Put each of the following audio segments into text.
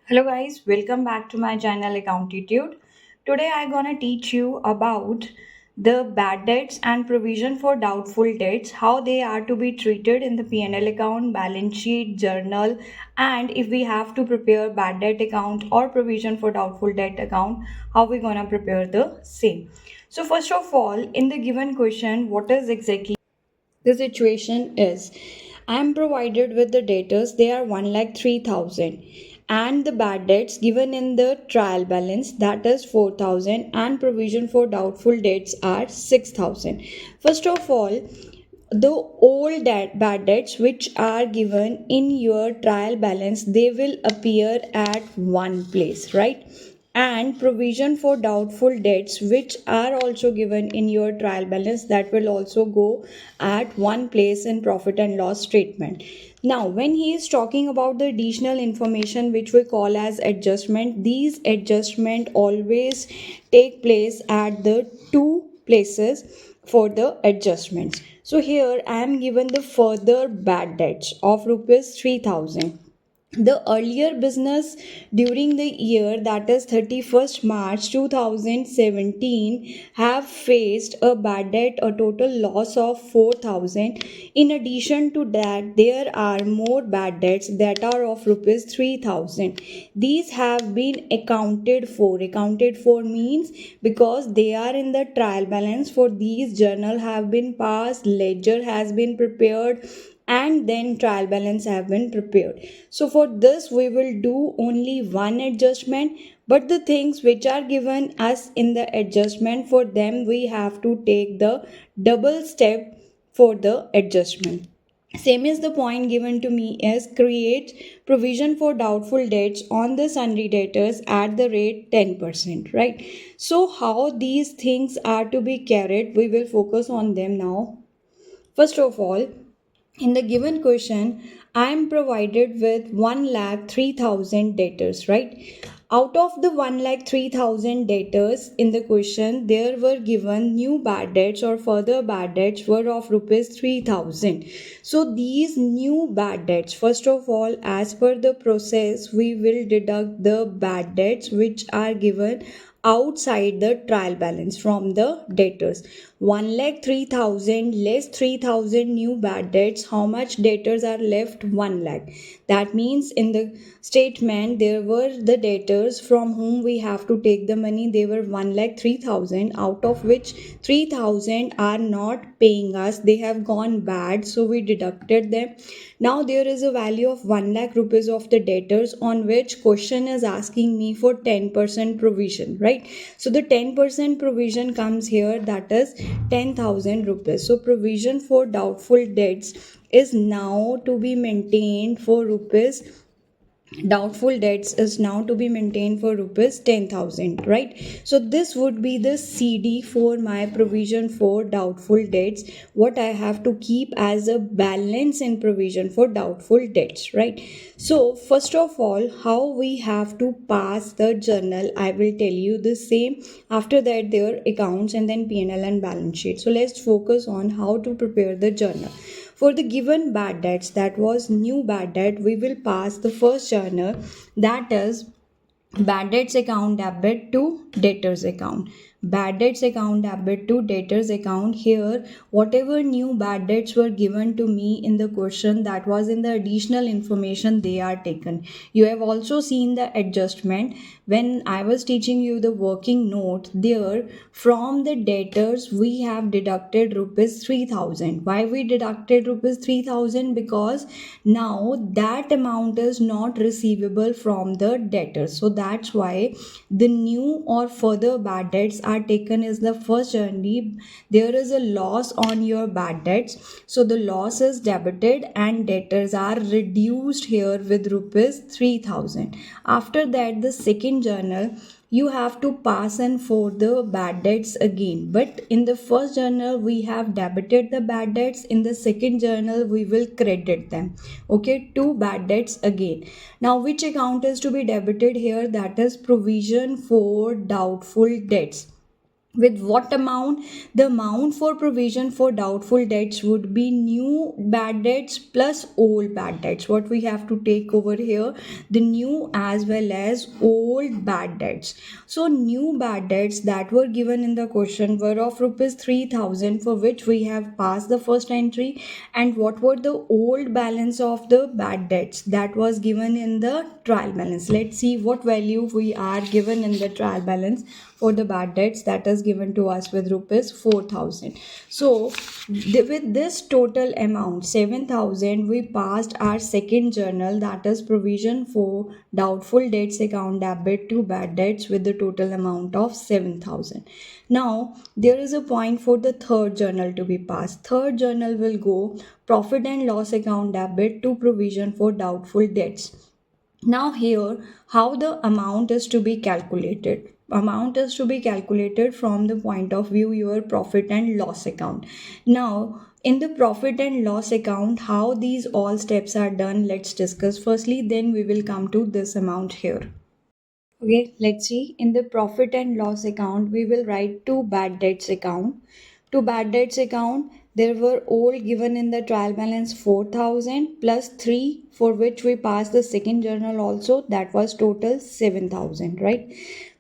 Hello guys, welcome back to my channel Accountitude. Today I'm gonna teach you about the bad debts and provision for doubtful debts, how they are to be treated in the P&L account, balance sheet, journal, and if we have to prepare bad debt account or provision for doubtful debt account, how we gonna prepare the same. So first of all, in the given question, what is exactly the situation is I am provided with the debtors, they are 1,03,000 and the bad debts given in the trial balance that is 4,000 and provision for doubtful debts are 6,000. First of all, the old bad debts which are given in your trial balance they will appear at one place, right? And provision for doubtful debts which are also given in your trial balance that will also go at one place in profit and loss statement. Now when he is talking about the additional information which we call as adjustment, these adjustment always take place at the two places for the adjustments. So here I am given the further bad debts of rupees 3000. The earlier business during the year that is 31st March 2017 have faced a bad debt, a total loss of 4000. In addition to that, there are more bad debts that are of rupees 3000. These have been accounted for. Accounted for means because they are in the trial balance, for these journal have been passed, ledger has been prepared, and then trial balance have been prepared. So for this we will do only one adjustment, but the things which are given us in the adjustment, for them we have to take the double step for the adjustment. Same is the point given to me is create provision for doubtful debts on the sundry debtors at the rate 10%, right? So how these things are to be carried, we will focus on them now. First of all, in the given question, I am provided with 1,03,000 debtors, right? Out of the 1,03,000 debtors in the question, there were given new bad debts or further bad debts were of rupees 3,000. So these new bad debts, first of all, as per the process, we will deduct the bad debts which are given outside the trial balance from the debtors. 1,03,000 less 3,000 new bad debts, how much debtors are left? 1 lakh. That means in the statement there were the debtors from whom we have to take the money, they were 1,03,000, out of which 3,000 are not paying us, they have gone bad, so we deducted them. Now there is a value of 1 lakh rupees of the debtors on which question is asking me for 10% provision, right? So the 10% provision comes here, that is 10,000 rupees. So provision for doubtful debts is now to be maintained for rupees, doubtful debts is now to be maintained for rupees 10,000, right? So this would be the CD for my provision for doubtful debts, what I have to keep as a balance in provision for doubtful debts, right? So first of all, how we have to pass the journal, I will tell you the same. After that their accounts and then P&L and balance sheet. So let's focus on how to prepare the journal. For the given bad debts, that was new bad debt, we will pass the first journal, that is bad debts account debit to debtors account. Bad debts account debit to debtors account. Here whatever new bad debts were given to me in the question, that was in the additional information they are taken. You have also seen the adjustment when I was teaching you the working note. There from the debtors we have deducted rupees 3,000. Why we deducted rupees 3,000? Because now that amount is not receivable from the debtors, so that's why the new or further bad debts are taken is the first journey. There is a loss on your bad debts, so the loss is debited and debtors are reduced here with rupees 3,000. After that the second journal, you have to pass in for the bad debts again, but in the first journal we have debited the bad debts, in the second journal we will credit them. Okay, two bad debts again. Now which account is to be debited here? That is provision for doubtful debts. With what amount? The amount for provision for doubtful debts would be new bad debts plus old bad debts. What we have to take over here, the new as well as old bad debts. So new bad debts that were given in the question were of rupees 3000, for which we have passed the first entry. And what were the old balance of the bad debts that was given in the trial balance? Let's see what value we are given in the trial balance for the bad debts that is given to us with rupees 4000. So with this total amount 7000, we passed our second journal, that is provision for doubtful debts account debit to bad debts, with the total amount of 7000. Now there is a point for the third journal to be passed. Third journal will go profit and loss account debit to provision for doubtful debts. Now here, how the amount is to be calculated? Amount is to be calculated from the point of view your profit and loss account. Now in the profit and loss account, how these all steps are done, let's discuss firstly, then we will come to this amount here. Okay, let's see. In the profit and loss account, we will write to bad debts account. To bad debts account, there were all given in the trial balance 4000 plus 3, for which we passed the second journal also, that was total 7000, right?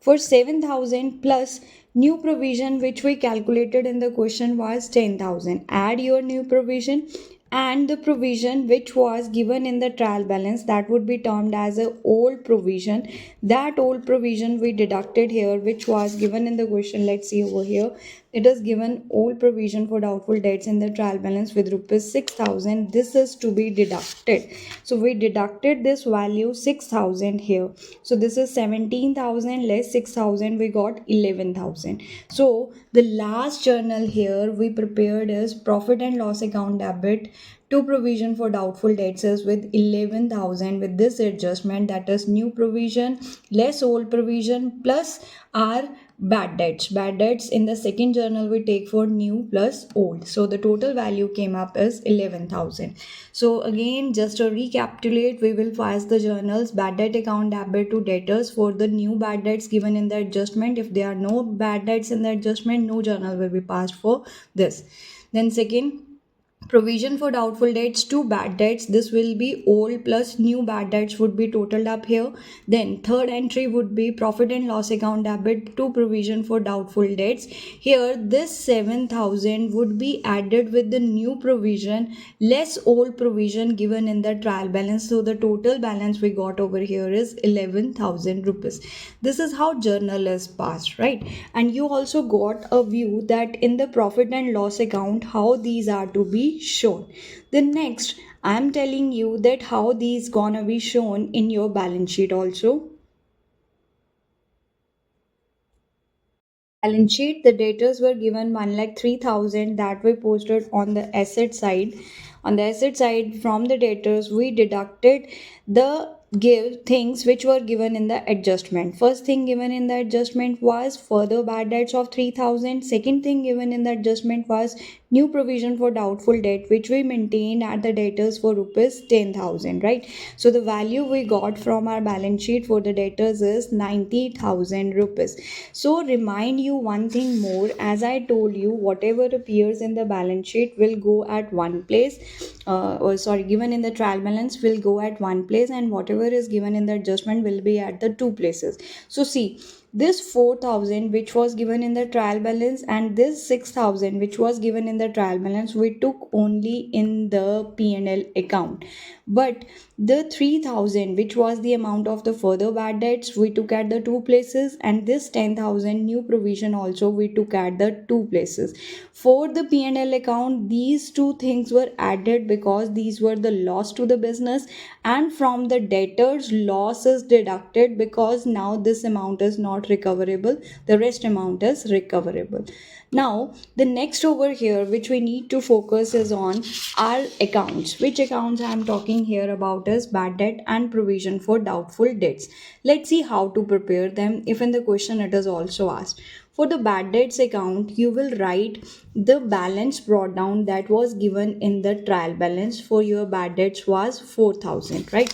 For 7000 plus new provision which we calculated in the question was 10,000. Add your new provision and the provision which was given in the trial balance, that would be termed as a old provision. That old provision we deducted here, which was given in the question. Let's see over here, it is given old provision for doubtful debts in the trial balance with rupees 6000. This is to be deducted, so we deducted this value 6000 here. So this is 17,000 less 6000, we got 11,000. So the last journal here we prepared is profit and loss account debit to provision for doubtful debts is with 11,000, with this adjustment, that is new provision less old provision plus our bad debts in the second journal we take for new plus old. So the total value came up as 11,000. So again, just to recapitulate, we will pass the journals bad debt account debit to debtors for the new bad debts given in the adjustment. If there are no bad debts in the adjustment, no journal will be passed for this. Then second, provision for doubtful debts to bad debts, this will be old plus new bad debts would be totaled up here. Then third entry would be profit and loss account debit to provision for doubtful debts. Here this 7000 would be added with the new provision less old provision given in the trial balance. So the total balance we got over here is 11,000 rupees. This is how journal is passed, right? And you also got a view that in the profit and loss account how these are to be shown. The next, I am telling you that how these gonna be shown in your balance sheet also. Balance sheet, the debtors were given 1,03,000 that we posted on the asset side. On the asset side, from the debtors, we deducted the give things which were given in the adjustment. First thing given in the adjustment was further bad debts of 3,000. Second thing given in the adjustment was new provision for doubtful debt, which we maintained at the debtors for rupees 10,000, right? So the value we got from our balance sheet for the debtors is 90,000 rupees. So remind you one thing more, as I told you, whatever appears in the balance sheet will go at one place, given in the trial balance will go at one place, and whatever is given in the adjustment will be at the two places. So see, this 4000 which was given in the trial balance and this 6000 which was given in the trial balance, we took only in the P&L account. But the 3000 which was the amount of the further bad debts we took at the two places, and this 10,000 new provision also we took at the two places. For the P&L account, these two things were added because these were the loss to the business, and from the debtors loss is deducted because now this amount is not recoverable, the rest amount is recoverable. Now the next over here which we need to focus is on our accounts. Which accounts I am talking here about is bad debt and provision for doubtful debts. Let's see how to prepare them, if in the question it is also asked. For the bad debts account, you will write the balance brought down that was given in the trial balance for your bad debts was 4000, right?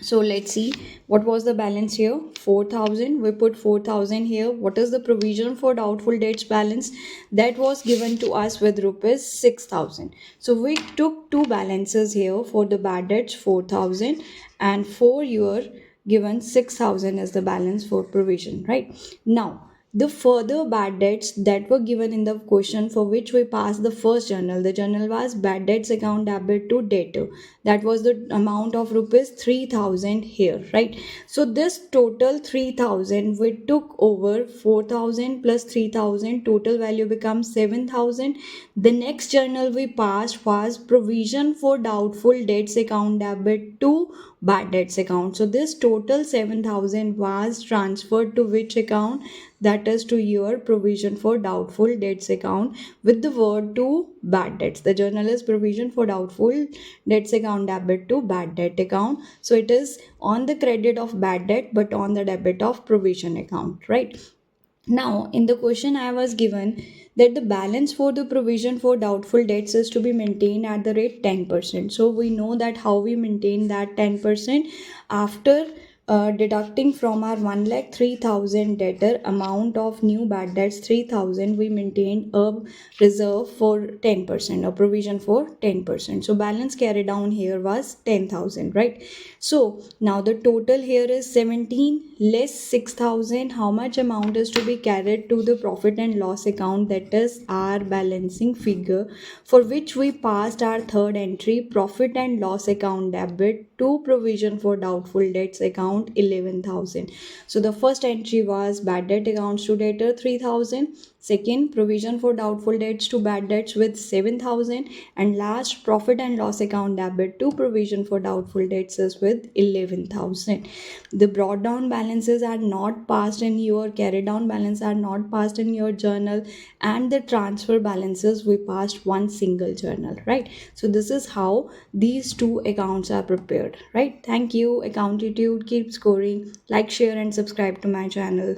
So let's see what was the balance here. 4,000. We put 4,000 here. What is the provision for doubtful debts balance? That was given to us with rupees 6,000. So we took two balances here for the bad debts 4,000, and for your given 6,000 as the balance for provision, right? Now the further bad debts that were given in the question for which we passed the first journal. The journal was bad debts account debit to debtor. That was the amount of rupees 3,000 here, right? So this total 3,000 we took over 4,000 plus 3,000, total value becomes 7,000. The next journal we passed was provision for doubtful debts account debit to bad debts account. So this total 7,000 was transferred to which account? That is to your provision for doubtful debts account with the word to bad debts. The journal is provision for doubtful debts account debit to bad debt account. So it is on the credit of bad debt but on the debit of provision account, right? Now, in the question I was given that the balance for the provision for doubtful debts is to be maintained at the rate 10%. So we know that how we maintain that 10% after deducting from our 1,03,000 debtor amount of new bad debts 3,000, we maintain a reserve for 10%, a provision for 10%. So balance carried down here was 10,000, right? So now the total here is 17 less 6,000. How much amount is to be carried to the profit and loss account? That is our balancing figure for which we passed our third entry, profit and loss account debit to provision for doubtful debts account 11,000. So the first entry was bad debt accounts to debtor 3,000, second provision for doubtful debts to bad debts with 7,000, and last profit and loss account debit to provision for doubtful debts is with 11,000. The brought down balances are not passed in your carried down balance are not passed in your journal, and the transfer balances we passed one single journal, right? So this is how these two accounts are prepared, right? Thank you. Accountitude, keep scoring. Like, share and subscribe to my channel.